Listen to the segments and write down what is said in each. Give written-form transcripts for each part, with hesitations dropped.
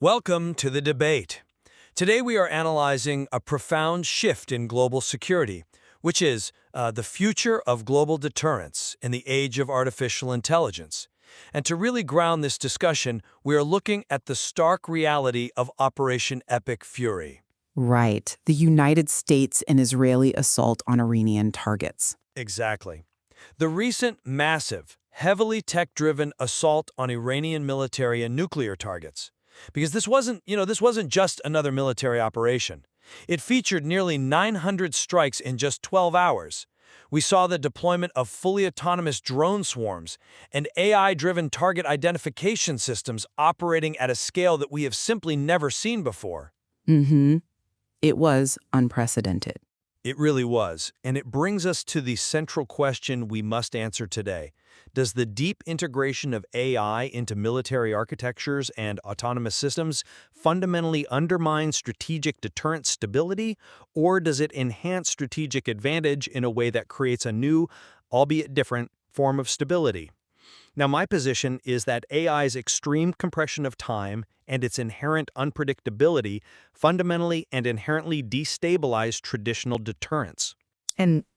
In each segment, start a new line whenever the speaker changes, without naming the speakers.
Welcome to the debate. Today we are analyzing a profound shift in global security, which is the future of global deterrence in the age of artificial intelligence. And to really ground this discussion, we are looking at the stark reality of Operation Epic Fury.
Right. The United States and Israeli assault on Iranian targets.
Exactly. The recent massive, heavily tech-driven assault on Iranian military and nuclear targets. Because this wasn't just another military operation. It featured nearly 900 strikes in just 12 hours. We saw the deployment of fully autonomous drone swarms and AI-driven target identification systems operating at a scale that we have simply never seen before.
Mm-hmm. It was unprecedented.
It really was, and it brings us to the central question we must answer today. Does the deep integration of AI into military architectures and autonomous systems fundamentally undermine strategic deterrent stability, or does it enhance strategic advantage in a way that creates a new, albeit different, form of stability? Now, my position is that AI's extreme compression of time and its inherent unpredictability fundamentally and inherently destabilize traditional deterrence.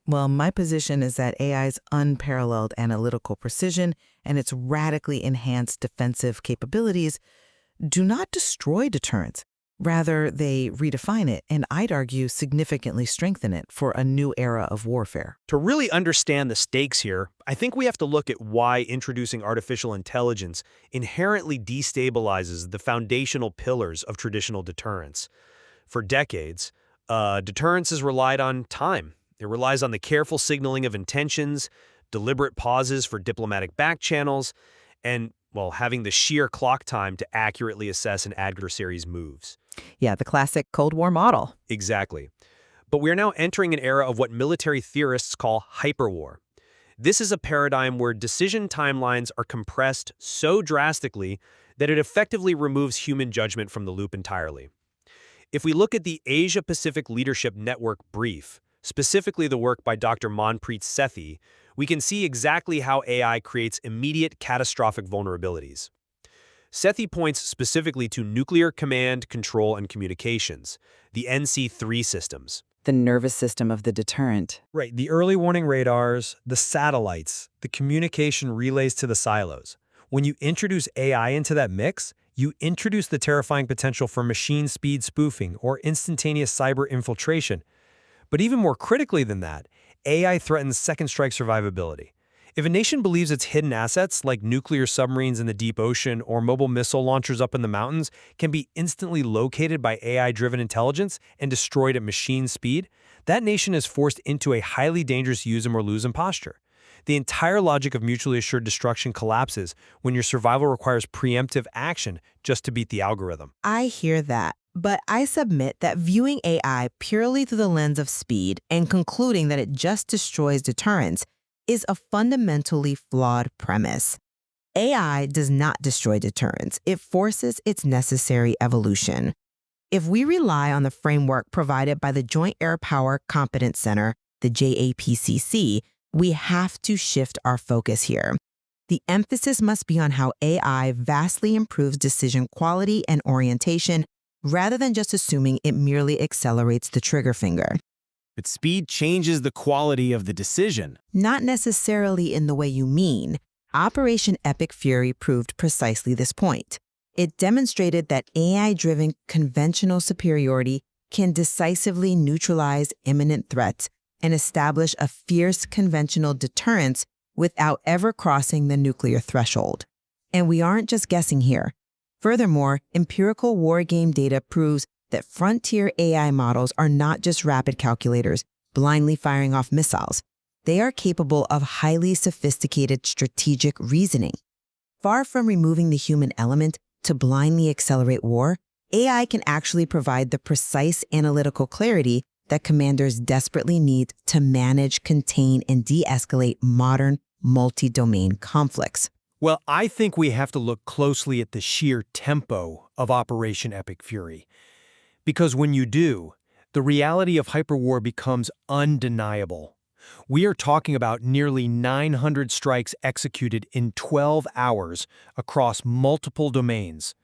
My position is that AI's unparalleled analytical precision and its radically enhanced defensive capabilities do not destroy deterrence. Rather, they redefine it and, I'd argue, significantly strengthen it for a new era of warfare.
To really understand the stakes here, I think we have to look at why introducing artificial intelligence inherently destabilizes the foundational pillars of traditional deterrence. For decades, deterrence has relied on time. It relies on the careful signaling of intentions, deliberate pauses for diplomatic back channels, and, having the sheer clock time to accurately assess an adversary's moves.
Yeah, the classic Cold War model.
Exactly. But we are now entering an era of what military theorists call hyperwar. This is a paradigm where decision timelines are compressed so drastically that it effectively removes human judgment from the loop entirely. If we look at the Asia-Pacific Leadership Network brief, specifically the work by Dr. Manpreet Sethi, we can see exactly how AI creates immediate catastrophic vulnerabilities. Sethi points specifically to nuclear command, control, and communications, the NC3 systems.
The nervous system of the deterrent.
Right, the early warning radars, the satellites, the communication relays to the silos. When you introduce AI into that mix, you introduce the terrifying potential for machine speed spoofing or instantaneous cyber infiltration. But even more critically than that, AI threatens second strike survivability. If a nation believes its hidden assets, like nuclear submarines in the deep ocean or mobile missile launchers up in the mountains, can be instantly located by AI-driven intelligence and destroyed at machine speed, that nation is forced into a highly dangerous use 'em or lose 'em posture. The entire logic of mutually assured destruction collapses when your survival requires preemptive action just to beat the algorithm.
I hear that, but I submit that viewing AI purely through the lens of speed and concluding that it just destroys deterrence is a fundamentally flawed premise. AI does not destroy deterrence. It forces its necessary evolution. If we rely on the framework provided by the Joint Air Power Competence Center, the JAPCC, we have to shift our focus here. The emphasis must be on how AI vastly improves decision quality and orientation rather than just assuming it merely accelerates the trigger finger.
But speed changes the quality of the decision.
Not necessarily in the way you mean. Operation Epic Fury proved precisely this point. It demonstrated that AI-driven conventional superiority can decisively neutralize imminent threats and establish a fierce conventional deterrence without ever crossing the nuclear threshold. And we aren't just guessing here. Furthermore, empirical war game data proves that frontier AI models are not just rapid calculators, blindly firing off missiles. They are capable of highly sophisticated strategic reasoning. Far from removing the human element to blindly accelerate war, AI can actually provide the precise analytical clarity that commanders desperately need to manage, contain, and de-escalate modern multi-domain conflicts.
Well, I think we have to look closely at the sheer tempo of Operation Epic Fury. Because when you do, the reality of hyperwar becomes undeniable. We are talking about nearly 900 strikes executed in 12 hours across multiple domains.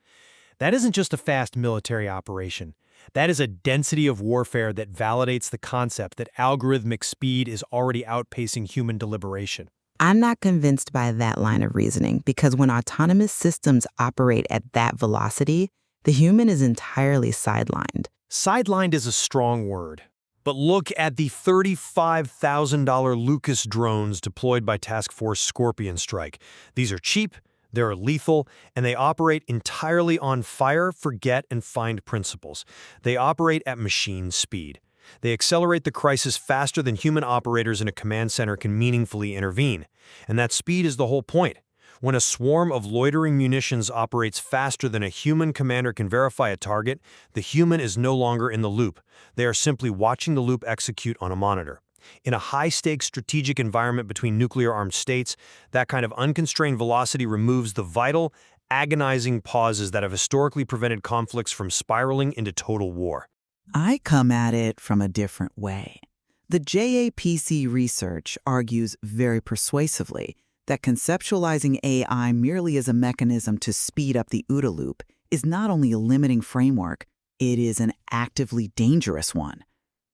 That isn't just a fast military operation. That is a density of warfare that validates the concept that algorithmic speed is already outpacing human deliberation.
I'm not convinced by that line of reasoning because when autonomous systems operate at that velocity, the human is entirely sidelined.
Sidelined is a strong word. But look at the $35,000 Lucas drones deployed by Task Force Scorpion Strike. These are cheap, they're lethal, and they operate entirely on fire, forget, and find principles. They operate at machine speed. They accelerate the crisis faster than human operators in a command center can meaningfully intervene. And that speed is the whole point. When a swarm of loitering munitions operates faster than a human commander can verify a target, the human is no longer in the loop. They are simply watching the loop execute on a monitor. In a high-stakes strategic environment between nuclear-armed states, that kind of unconstrained velocity removes the vital, agonizing pauses that have historically prevented conflicts from spiraling into total war.
I come at it from a different way. The JAPC research argues very persuasively that conceptualizing AI merely as a mechanism to speed up the OODA loop is not only a limiting framework, it is an actively dangerous one.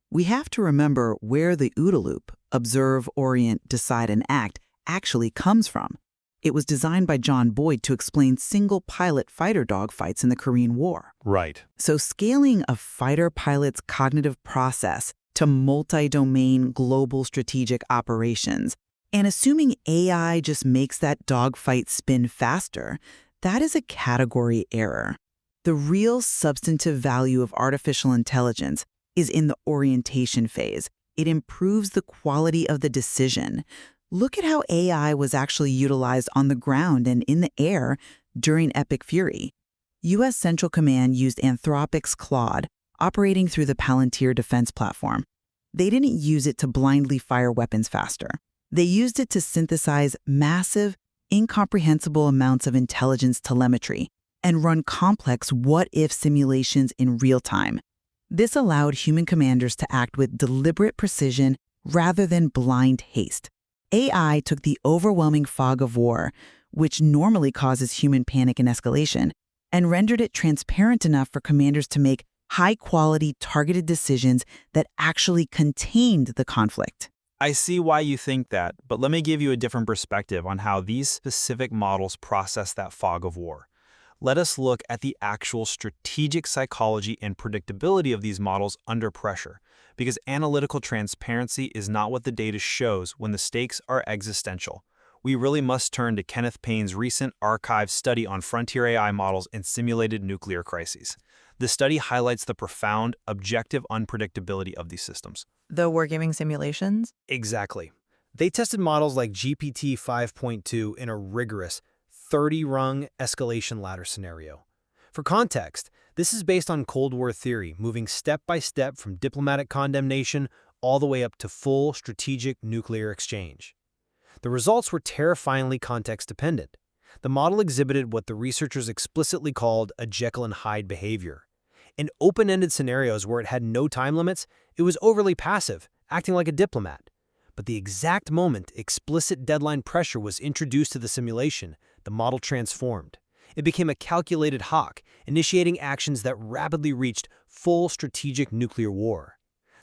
We have to remember where the OODA loop, observe, orient, decide, and act, actually comes from. It was designed by John Boyd to explain single-pilot fighter dogfights in the Korean War.
Right.
So scaling a fighter pilot's cognitive process to multi-domain global strategic operations and assuming AI just makes that dogfight spin faster, that is a category error. The real substantive value of artificial intelligence is in the orientation phase. It improves the quality of the decision. Look at how AI was actually utilized on the ground and in the air during Epic Fury. U.S. Central Command used Anthropic's Claude, operating through the Palantir defense platform. They didn't use it to blindly fire weapons faster. They used it to synthesize massive, incomprehensible amounts of intelligence telemetry and run complex what-if simulations in real time. This allowed human commanders to act with deliberate precision rather than blind haste. AI took the overwhelming fog of war, which normally causes human panic and escalation, and rendered it transparent enough for commanders to make high-quality, targeted decisions that actually contained the conflict.
I see why you think that, but let me give you a different perspective on how these specific models process that fog of war. Let us look at the actual strategic psychology and predictability of these models under pressure, because analytical transparency is not what the data shows when the stakes are existential. We really must turn to Kenneth Payne's recent archived study on frontier AI models and simulated nuclear crises. The study highlights the profound, objective unpredictability of these systems.
The wargaming simulations?
Exactly. They tested models like GPT 5.2 in a rigorous 30-rung escalation ladder scenario. For context, this is based on Cold War theory, moving step by step from diplomatic condemnation all the way up to full strategic nuclear exchange. The results were terrifyingly context-dependent. The model exhibited what the researchers explicitly called a Jekyll and Hyde behavior. In open-ended scenarios where it had no time limits, it was overly passive, acting like a diplomat. But the exact moment explicit deadline pressure was introduced to the simulation, the model transformed. It became a calculated hawk, initiating actions that rapidly reached full strategic nuclear war.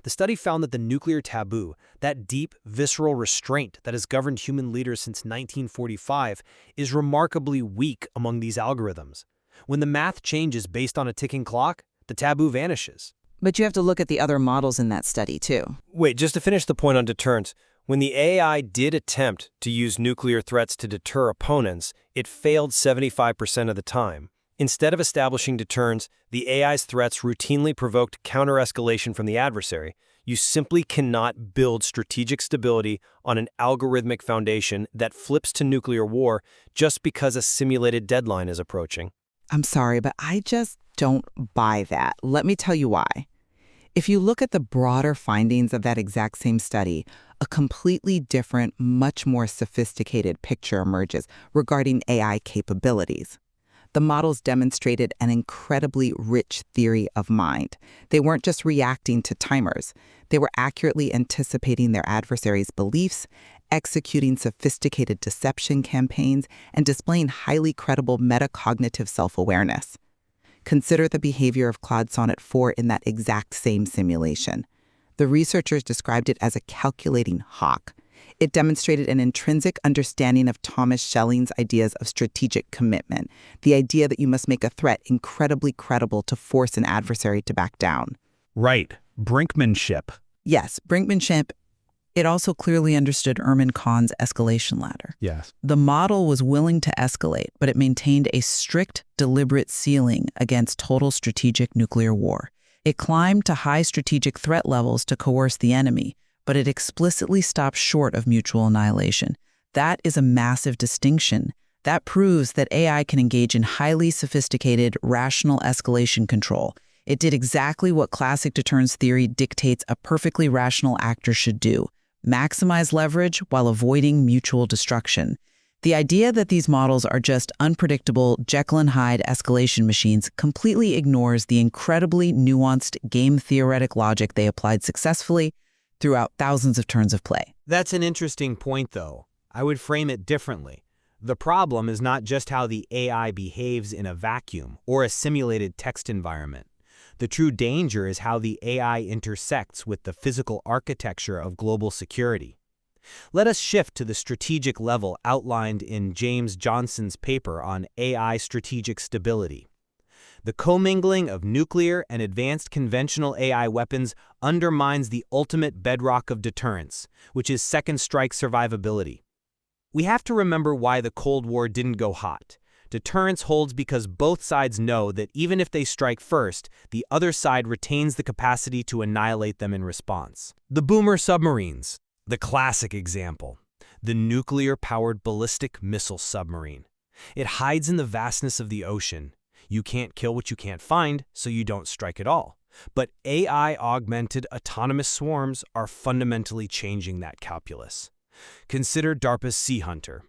The study found that the nuclear taboo, that deep, visceral restraint that has governed human leaders since 1945, is remarkably weak among these algorithms. When the math changes based on a ticking clock, the taboo vanishes.
But you have to look at the other models in that study, too.
Wait, just to finish the point on deterrence, when the AI did attempt to use nuclear threats to deter opponents, it failed 75% of the time. Instead of establishing deterrence, the AI's threats routinely provoked counter-escalation from the adversary. You simply cannot build strategic stability on an algorithmic foundation that flips to nuclear war just because a simulated deadline is approaching.
I'm sorry, but I just don't buy that. Let me tell you why. If you look at the broader findings of that exact same study, a completely different, much more sophisticated picture emerges regarding AI capabilities. The models demonstrated an incredibly rich theory of mind. They weren't just reacting to timers. They were accurately anticipating their adversaries' beliefs, executing sophisticated deception campaigns, and displaying highly credible metacognitive self-awareness. Consider the behavior of Claude Sonnet 4 in that exact same simulation. The researchers described it as a calculating hawk. It demonstrated an intrinsic understanding of Thomas Schelling's ideas of strategic commitment, the idea that you must make a threat incredibly credible to force an adversary to back down.
Right. Brinkmanship.
Yes, brinkmanship. It also clearly understood Erman Kahn's escalation ladder.
Yes.
The model was willing to escalate, but it maintained a strict, deliberate ceiling against total strategic nuclear war. It climbed to high strategic threat levels to coerce the enemy, but it explicitly stopped short of mutual annihilation. That is a massive distinction. That proves that AI can engage in highly sophisticated, rational escalation control. It did exactly what classic deterrence theory dictates a perfectly rational actor should do: maximize leverage while avoiding mutual destruction. The idea that these models are just unpredictable Jekyll and Hyde escalation machines completely ignores the incredibly nuanced game-theoretic logic they applied successfully throughout thousands of turns of play.
That's an interesting point, though. I would frame it differently. The problem is not just how the AI behaves in a vacuum or a simulated text environment. The true danger is how the AI intersects with the physical architecture of global security. Let us shift to the strategic level outlined in James Johnson's paper on AI strategic stability. The commingling of nuclear and advanced conventional AI weapons undermines the ultimate bedrock of deterrence, which is second strike survivability. We have to remember why the Cold War didn't go hot. Deterrence holds because both sides know that even if they strike first, the other side retains the capacity to annihilate them in response. The boomer submarines, the classic example. The nuclear-powered ballistic missile submarine. It hides in the vastness of the ocean. You can't kill what you can't find, so you don't strike at all. But AI-augmented autonomous swarms are fundamentally changing that calculus. Consider DARPA's Sea Hunter.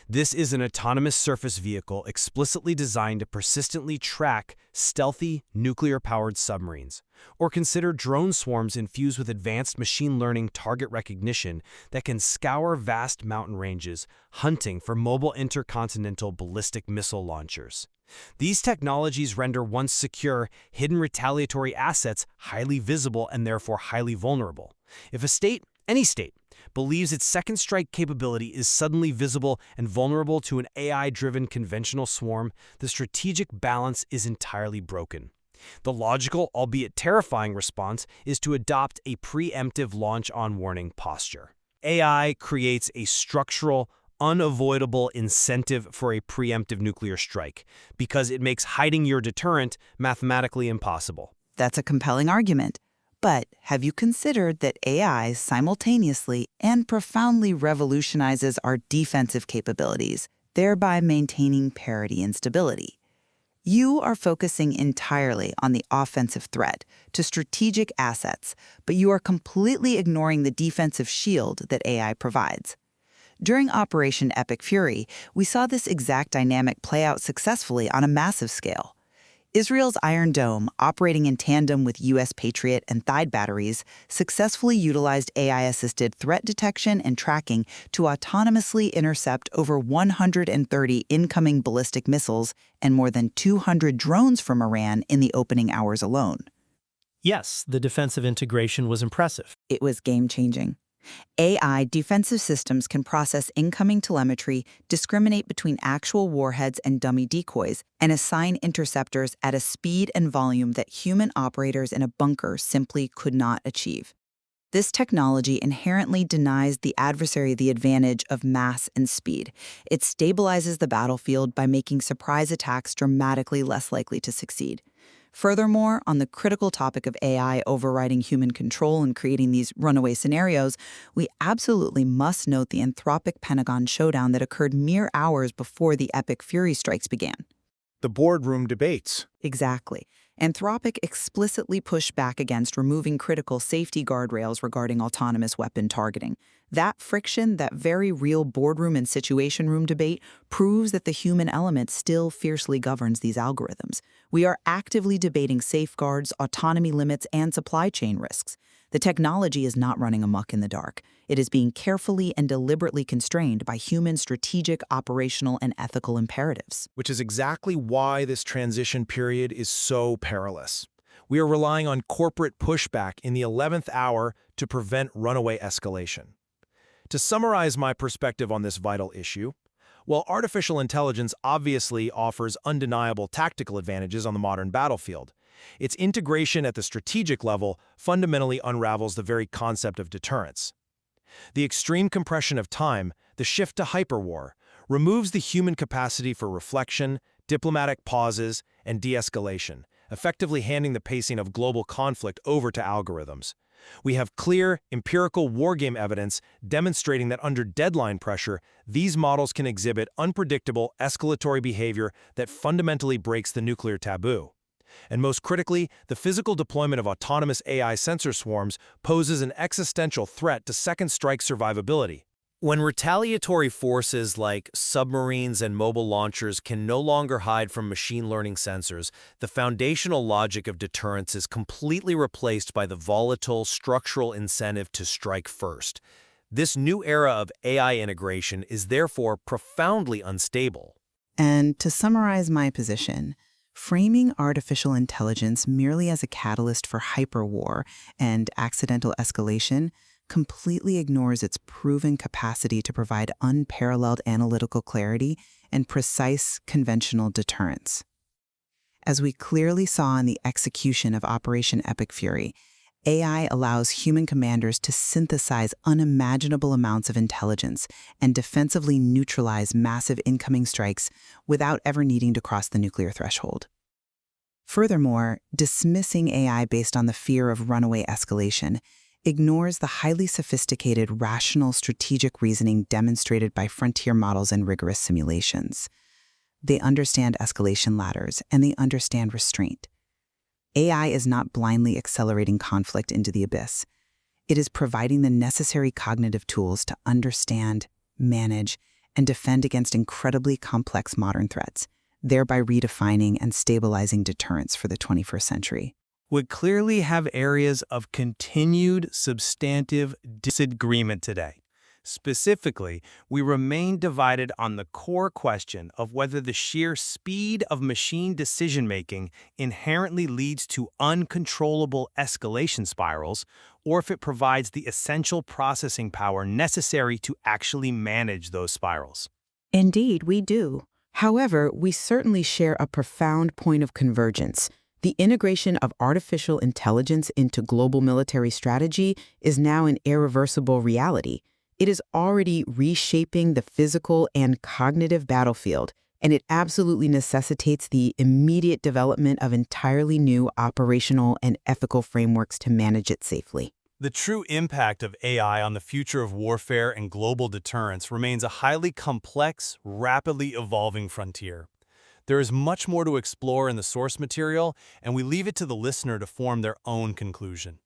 This is an autonomous surface vehicle explicitly designed to persistently track stealthy, nuclear-powered submarines. Or consider drone swarms infused with advanced machine learning target recognition that can scour vast mountain ranges, hunting for mobile intercontinental ballistic missile launchers. These technologies render once secure, hidden retaliatory assets highly visible and therefore highly vulnerable. If a state, any state, believes its second strike capability is suddenly visible and vulnerable to an AI-driven conventional swarm, the strategic balance is entirely broken. The logical, albeit terrifying response is to adopt a preemptive launch-on-warning posture. AI creates a structural, unavoidable incentive for a preemptive nuclear strike because it makes hiding your deterrent mathematically impossible.
That's a compelling argument. But have you considered that AI simultaneously and profoundly revolutionizes our defensive capabilities, thereby maintaining parity and stability? You are focusing entirely on the offensive threat to strategic assets, but you are completely ignoring the defensive shield that AI provides. During Operation Epic Fury, we saw this exact dynamic play out successfully on a massive scale. Israel's Iron Dome, operating in tandem with U.S. Patriot and Tide batteries, successfully utilized AI-assisted threat detection and tracking to autonomously intercept over 130 incoming ballistic missiles and more than 200 drones from Iran in the opening hours alone.
Yes, the defensive integration was impressive.
It was game-changing. AI defensive systems can process incoming telemetry, discriminate between actual warheads and dummy decoys, and assign interceptors at a speed and volume that human operators in a bunker simply could not achieve. This technology inherently denies the adversary the advantage of mass and speed. It stabilizes the battlefield by making surprise attacks dramatically less likely to succeed. Furthermore, on the critical topic of AI overriding human control and creating these runaway scenarios, we absolutely must note the Anthropic Pentagon showdown that occurred mere hours before the Epic Fury strikes began.
The boardroom debates.
Exactly. Anthropic explicitly pushed back against removing critical safety guardrails regarding autonomous weapon targeting. That friction, that very real boardroom and situation room debate, proves that the human element still fiercely governs these algorithms. We are actively debating safeguards, autonomy limits, and supply chain risks. The technology is not running amok in the dark. It is being carefully and deliberately constrained by human strategic, operational, and ethical imperatives.
Which is exactly why this transition period is so perilous. We are relying on corporate pushback in the 11th hour to prevent runaway escalation. To summarize my perspective on this vital issue, while artificial intelligence obviously offers undeniable tactical advantages on the modern battlefield, its integration at the strategic level fundamentally unravels the very concept of deterrence. The extreme compression of time, the shift to hyperwar, removes the human capacity for reflection, diplomatic pauses, and de-escalation, effectively handing the pacing of global conflict over to algorithms. We have clear, empirical wargame evidence demonstrating that under deadline pressure, these models can exhibit unpredictable, escalatory behavior that fundamentally breaks the nuclear taboo. And most critically, the physical deployment of autonomous AI sensor swarms poses an existential threat to second strike survivability. When retaliatory forces like submarines and mobile launchers can no longer hide from machine learning sensors, the foundational logic of deterrence is completely replaced by the volatile, structural incentive to strike first. This new era of AI integration is therefore profoundly unstable.
And to summarize my position, framing artificial intelligence merely as a catalyst for hyperwar and accidental escalation completely ignores its proven capacity to provide unparalleled analytical clarity and precise conventional deterrence. As we clearly saw in the execution of Operation Epic Fury, AI allows human commanders to synthesize unimaginable amounts of intelligence and defensively neutralize massive incoming strikes without ever needing to cross the nuclear threshold. Furthermore, dismissing AI based on the fear of runaway escalation ignores the highly sophisticated, rational, strategic reasoning demonstrated by frontier models and rigorous simulations. They understand escalation ladders, and they understand restraint. AI is not blindly accelerating conflict into the abyss. It is providing the necessary cognitive tools to understand, manage, and defend against incredibly complex modern threats, thereby redefining and stabilizing deterrence for the 21st century.
Would clearly have areas of continued substantive disagreement today. Specifically, we remain divided on the core question of whether the sheer speed of machine decision-making inherently leads to uncontrollable escalation spirals, or if it provides the essential processing power necessary to actually manage those spirals.
Indeed, we do. However, we certainly share a profound point of convergence. The integration of artificial intelligence into global military strategy is now an irreversible reality. It is already reshaping the physical and cognitive battlefield, and it absolutely necessitates the immediate development of entirely new operational and ethical frameworks to manage it safely.
The true impact of AI on the future of warfare and global deterrence remains a highly complex, rapidly evolving frontier. There is much more to explore in the source material, and we leave it to the listener to form their own conclusion.